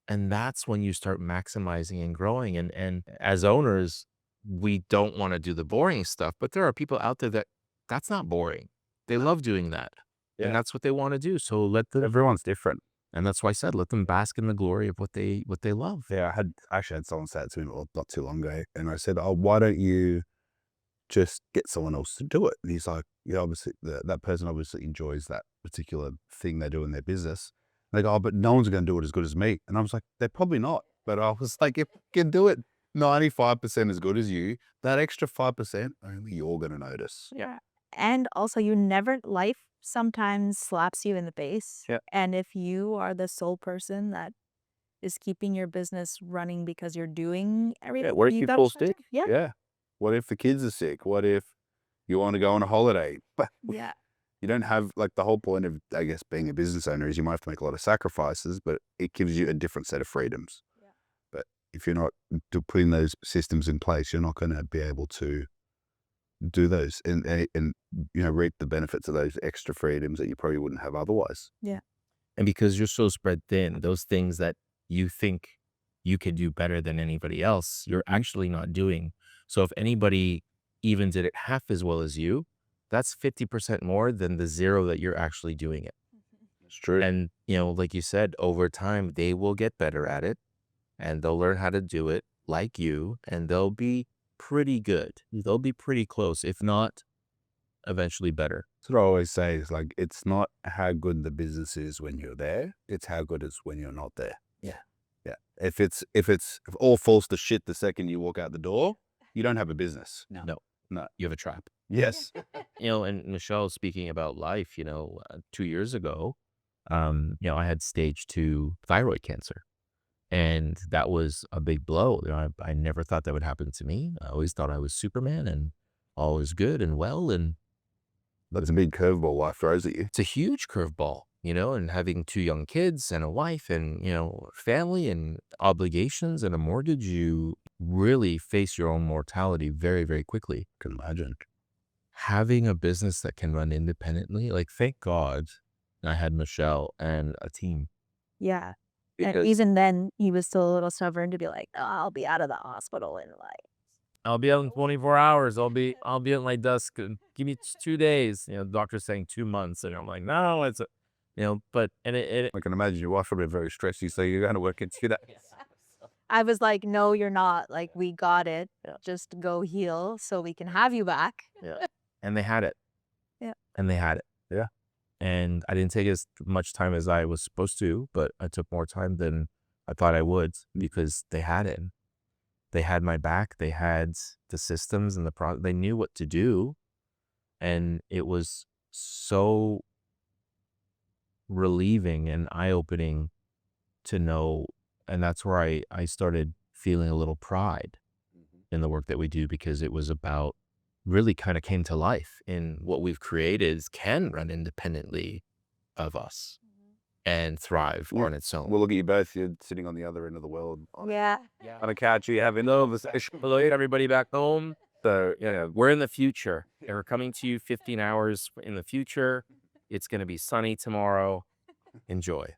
And that's when you start maximizing and growing. And as owners, we don't want to do the boring stuff, but there are people out there that that's not boring. They love doing that. Yeah. And that's what they want to do. So let them, Everyone's different. and that's why I said, let them bask in the glory of what they love. Yeah, I actually had someone say it to me not too long ago, and I said, "Oh, why don't you just get someone else to do it?" And he's like, "Yeah, obviously that person obviously enjoys that particular thing they do in their business." And they go, "Oh, but no one's going to do it as good as me." And I was like, "They're probably not." But I was like, "If you can do it 95% as good as you, that extra 5%, only you're going to notice." Yeah. And also, life sometimes slaps you in the face. Yeah. And if you are the sole person that is keeping your business running because you're doing everything, What if you you gotta pull try to- stick? Yeah. Yeah. What if the kids are sick? What if you want to go on a holiday? But Yeah. you don't have, like, the whole point of, I guess, being a business owner is you might have to make a lot of sacrifices, but it gives you a different set of freedoms. Yeah. But if you're not putting those systems in place, you're not going to be able to do those and reap the benefits of those extra freedoms that you probably wouldn't have otherwise. And because you're so spread thin, those things that you think you could do better than anybody else, you're actually not doing. So if anybody even did it half as well as you, that's 50% more than the zero that you're actually doing it. It's true. And, like you said, over time, they will get better at it and they'll learn how to do it like you, and they'll be pretty good. They'll be pretty close, if not eventually better. That's what I always say is, like, it's not how good the business is when you're there, it's how good it's when you're not there. Yeah. Yeah. If all falls to shit the second you walk out the door, you don't have a business. No. No. You have a trap. Yes. And Michelle, speaking about life, 2 years ago, I had stage 2 thyroid cancer. And that was a big blow. I never thought that would happen to me. I always thought I was Superman and all was good and well. And That's a big curveball life throws at you. it's a huge curveball, and having 2 young kids and a wife and, family and obligations and a mortgage, you really face your own mortality very, very quickly. I can imagine. Having a business that can run independently, like, thank God I had Michelle and a team. Yeah. And Because even then, he was still a little stubborn to be like, "Oh, I'll be out of the hospital in like." I'll be out in 24 hours. I'll be at my desk. Give me 2 days. Doctor's saying 2 months. And I'm like, no, it's, but, and it I can imagine your wife will be very stressy, so you're going to work into that. I was like, "No, you're not. Like, we got it. Yeah. Just go heal so we can have you back." and they had it. Yeah. And they had it. Yeah. And I didn't take as much time as I was supposed to, but I took more time than I thought I would because they had it. They had my back. They had the systems and they knew what to do. And it was so relieving and eye-opening to know. And that's where I started feeling a little pride in the work that we do, because it was about really kind of came to life in what we've created can run independently of us and thrive Yeah. on its own. We'll look at you both. You're sitting on the other end of the world Yeah. on a couch. You having conversation. Hello, everybody back home. So, We're in the future. We're coming to you 15 hours in the future. It's going to be sunny tomorrow. Enjoy.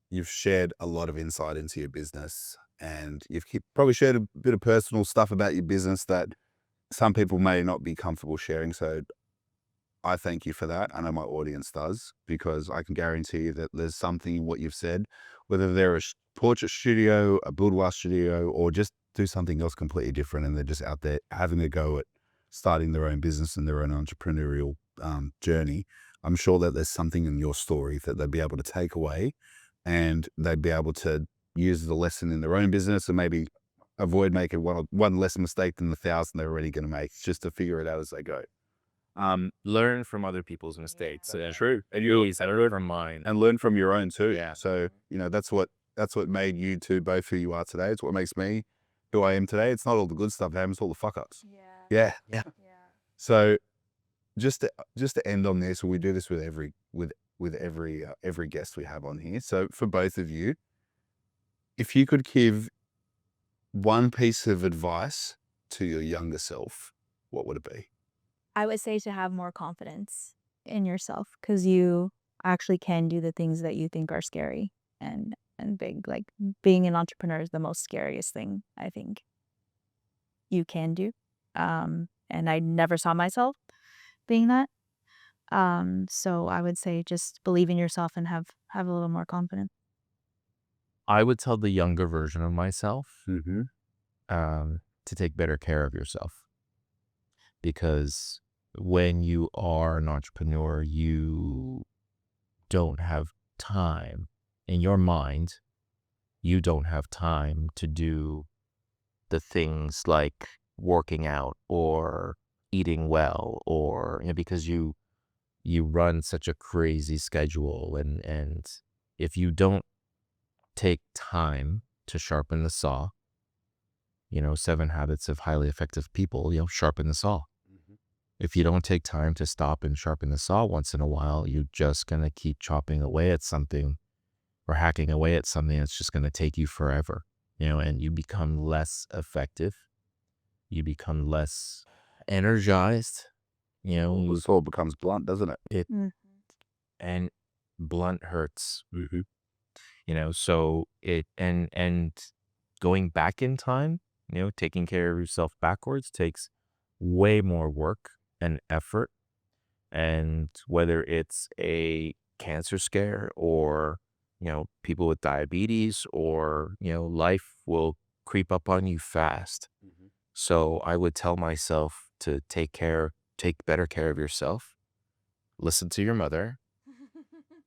you've shared a lot of insight into your business, and you've probably shared a bit of personal stuff about your business that some people may not be comfortable sharing. So I thank you for that. I know my audience does, because I can guarantee you that there's something in what you've said, whether they're a portrait studio, a boudoir studio, or just do something else completely different, and they're just out there having a go at starting their own business and their own entrepreneurial journey. I'm sure that there's something in your story that they'd be able to take away, and they'd be able to use the lesson in their own business, and maybe avoid making one less mistake than the 1,000 they're already going to make, just to figure it out as they go. Learn from other people's mistakes. True. And Please, learn from mine. and learn from your own too. Yeah. So, that's what made you two both who you are today. It's what makes me who I am today. It's not all the good stuff that happens, it's all the fuck ups. Yeah. Yeah. So just to end on this, we do this with every guest we have on here. So for both of you, if you could give one piece of advice to your younger self, what would it be? I would say to have more confidence in yourself, because you actually can do the things that you think are scary and big. Like being an entrepreneur is the most scariest thing I think you can do. And I never saw myself being that. So I would say just believe in yourself and have a little more confidence. I would tell the younger version of myself Mm-hmm. to take better care of yourself, because when you are an entrepreneur, you don't have time in your mind. You don't have time to do the things like working out or eating well, or because you run such a crazy schedule, and if you don't take time to sharpen the saw, 7 habits of highly effective people, sharpen the saw. Mm-hmm. If you don't take time to stop and sharpen the saw once in a while, you're just going to keep chopping away at something or hacking away at something that's just going to take you forever, and you become less effective. You become less energized, The sword becomes blunt, doesn't it? and blunt hurts, Mm-hmm. so and going back in time, taking care of yourself backwards takes way more work and effort. And whether it's a cancer scare or, people with diabetes, or, life will creep up on you fast. Mm-hmm. So I would tell myself to take better care of yourself, listen to your mother,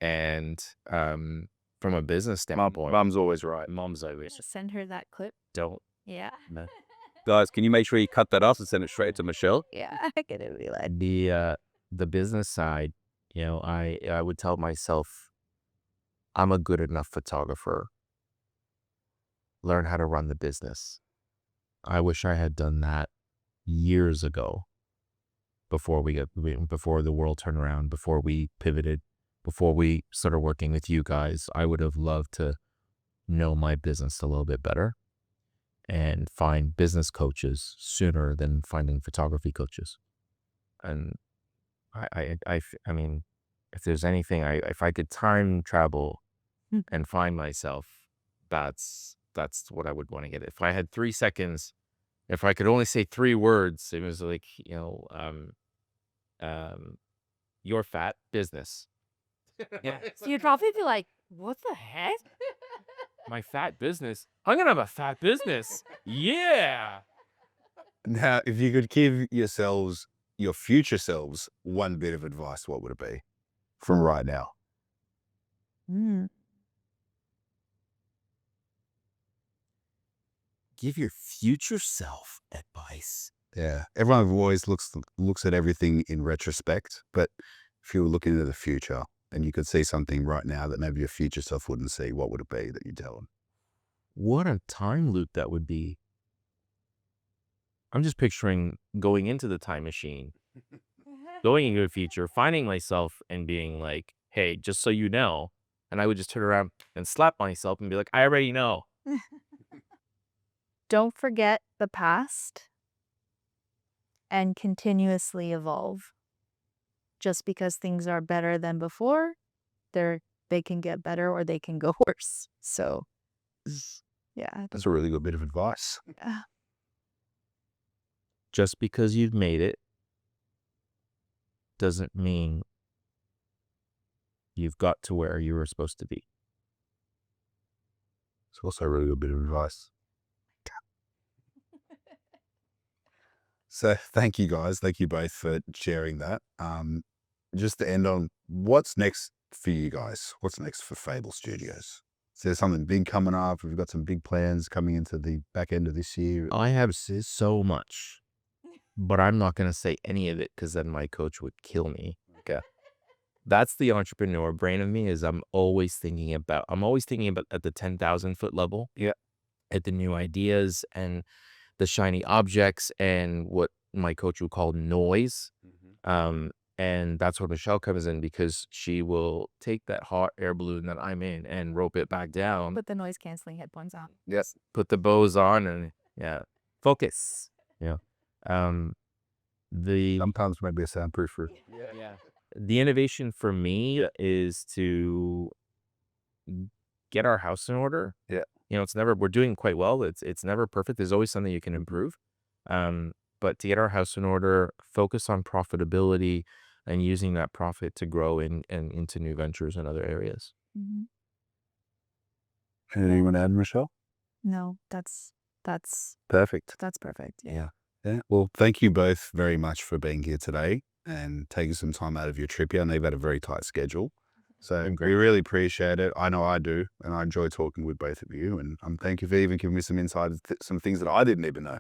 and from a business standpoint, Mum's always right. mom's always Send her that clip. don't. Yeah. Guys, can you make sure you cut that off and send it straight to Michelle? Yeah. I get it. Like, The business side, I would tell myself I'm a good enough photographer. Learn how to run the business. I wish I had done that years ago, before the world turned around, before we pivoted, before we started working with you guys. I would have loved to know my business a little bit better and find business coaches sooner than finding photography coaches. And I mean, if there's anything, if I could time travel and find myself, that's what I would want to get. If I had 3 seconds, if I could only say 3 words, it was like, your fat business. Yeah. so you'd probably be like, what the heck? My fat business. I'm gonna have a fat business. Yeah. Now, if you could give yourselves, your future selves, one bit of advice, what would it be from right now? Give your future self advice. Yeah, everyone always looks at everything in retrospect, but if you were looking into the future and you could see something right now that maybe your future self wouldn't see, what would it be that you tell them? What a time loop that would be. I'm just picturing going into the time machine, going into the future, finding myself and being like, hey, just so you know. And I would just turn around and slap myself and be like, I already know. Don't forget the past and continuously evolve. Just because things are better than before, they can get better or they can go worse. So, yeah. That's a really good bit of advice. Just because you've made it doesn't mean you've got to where you were supposed to be. It's also a really good bit of advice. So thank you guys. Thank you both for sharing that. Just to end on, what's next for you guys? What's next for Fable Studios? Is there something big coming up? We've got some big plans coming into the back end of this year. I have so much, but I'm not going to say any of it because then my coach would kill me. Okay. That's the entrepreneur brain of me, is I'm always thinking about at the 10,000 foot level. Yeah. At the new ideas and the shiny objects and what my coach would call noise. And that's where Michelle comes in, because she will take that hot air balloon that I'm in and rope it back down. Put the noise canceling headphones on. Yes. Put the bows on and focus. Yeah. Sometimes maybe a soundproof roof. Yeah. The innovation for me is to get our house in order. Yeah. It's never, we're doing quite well. It's never perfect. There's always something you can improve. But to get our house in order, focus on profitability and using that profit to grow into new ventures in other areas. Mhm. Anything you want to add, Michelle? No, that's Perfect. perfect. Yeah. Yeah. Well, thank you both very much for being here today and taking some time out of your trip here. I know you've had a very tight schedule. So Been great. we really appreciate it. I know I do. And I enjoy talking with both of you. And thank you for even giving me some insight, some things that I didn't even know.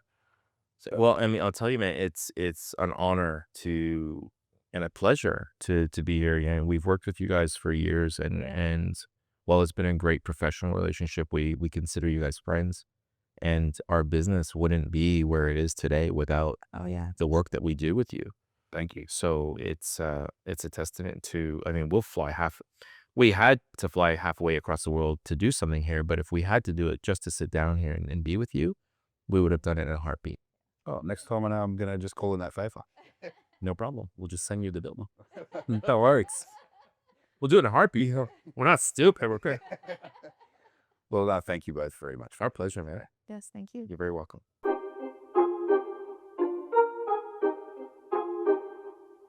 Well, I mean, I'll tell you, man, it's an honor and a pleasure to be here. Yeah, and we've worked with you guys for years, and while it's been a great professional relationship, we consider you guys friends, and our business wouldn't be where it is today without the work that we do with you. Thank you. So it's a testament to. I mean, we had to fly halfway across the world to do something here, but if we had to do it just to sit down here and be with you, we would have done it in a heartbeat. Oh, next time I'm going to just call in that favor. No problem. We'll just send you the bill. That works. We'll do it in a heartbeat. We're not stupid. We're okay. Well, thank you both very much. Our pleasure, man. Yes, thank you. You're very welcome.